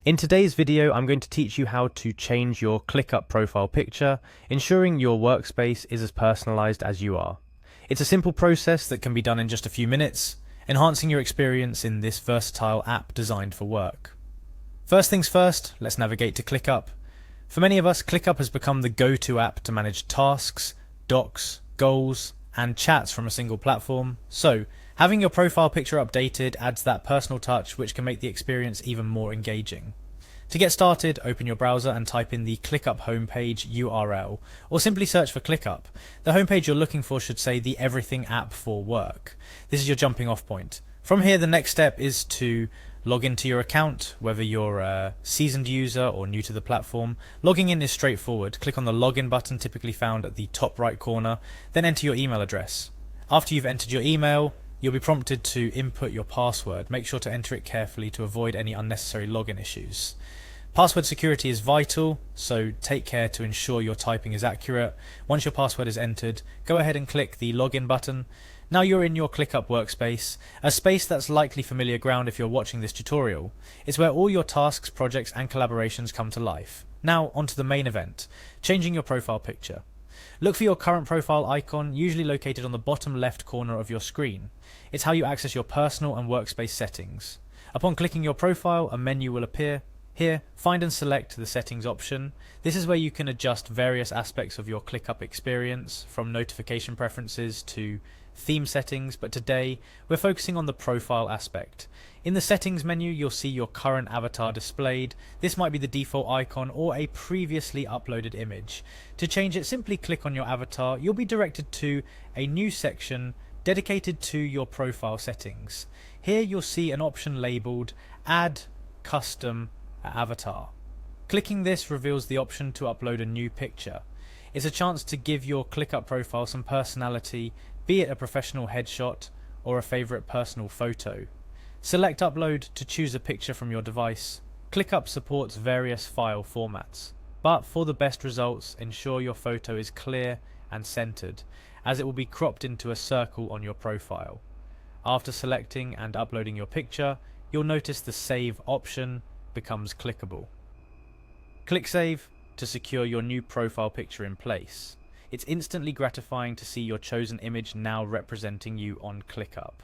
In today's video, I'm going to teach you how to change your Clickup profile picture, ensuring your workspace is as personalized as you are. It's a simple process that can be done in just a few minutes, enhancing your experience in this versatile app designed for work. First things first, let's navigate to Clickup. For many of us, Clickup has become the go-to app to manage tasks, docs, goals, and chats from a single platform. So, having your profile picture updated adds that personal touch which can make the experience even more engaging. To get started, open your browser and type in the Clickup homepage URL, or simply search for Clickup. The homepage you're looking for should say the Everything app for work. This is your jumping off point. From here, the next step is to log into your account, whether you're a seasoned user or new to the platform. Logging in is straightforward. Click on the login button typically found at the top right corner, then enter your email address. After you've entered your email, you'll be prompted to input your password. Make sure to enter it carefully to avoid any unnecessary login issues. Password security is vital, so take care to ensure your typing is accurate. Once your password is entered, go ahead and click the login button. Now you're in your Clickup workspace, a space that's likely familiar ground if you're watching this tutorial. It's where all your tasks, projects and collaborations come to life. Now onto the main event, changing your profile picture. Look for your current profile icon, usually located on the bottom left corner of your screen. It's how you access your personal and workspace settings. Upon clicking your profile, a menu will appear. Here, find and select the settings option. This is where you can adjust various aspects of your Clickup experience, from notification preferences to theme settings, but today we're focusing on the profile aspect. In the settings menu, you'll see your current avatar displayed. This might be the default icon or a previously uploaded image. To change it, simply click on your avatar. You'll be directed to a new section dedicated to your profile settings. Here you'll see an option labeled Add Custom Avatar. Clicking this reveals the option to upload a new picture. It's a chance to give your Clickup profile some personality, be it a professional headshot or a favorite personal photo. Select Upload to choose a picture from your device. Clickup supports various file formats, but for the best results, ensure your photo is clear and centered, as it will be cropped into a circle on your profile. After selecting and uploading your picture, you'll notice the Save option becomes clickable. Click Save to secure your new profile picture in place. It's instantly gratifying to see your chosen image now representing you on Clickup.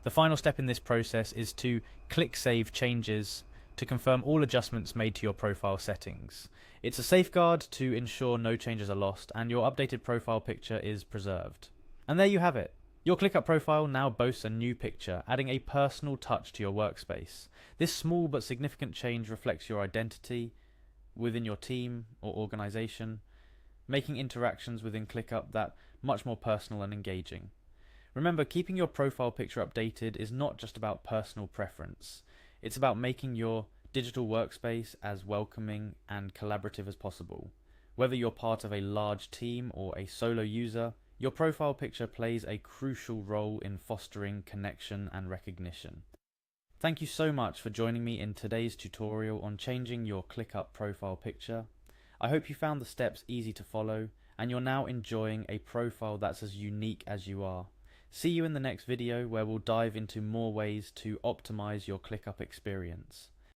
The final step in this process is to click Save Changes to confirm all adjustments made to your profile settings. It's a safeguard to ensure no changes are lost and your updated profile picture is preserved. And there you have it. Your Clickup profile now boasts a new picture, adding a personal touch to your workspace. This small but significant change reflects your identity within your team or organization, making interactions within Clickup that much more personal and engaging. Remember, keeping your profile picture updated is not just about personal preference. It's about making your digital workspace as welcoming and collaborative as possible. Whether you're part of a large team or a solo user, your profile picture plays a crucial role in fostering connection and recognition. Thank you so much for joining me in today's tutorial on changing your Clickup profile picture. I hope you found the steps easy to follow and you're now enjoying a profile that's as unique as you are. See you in the next video where we'll dive into more ways to optimize your Clickup experience.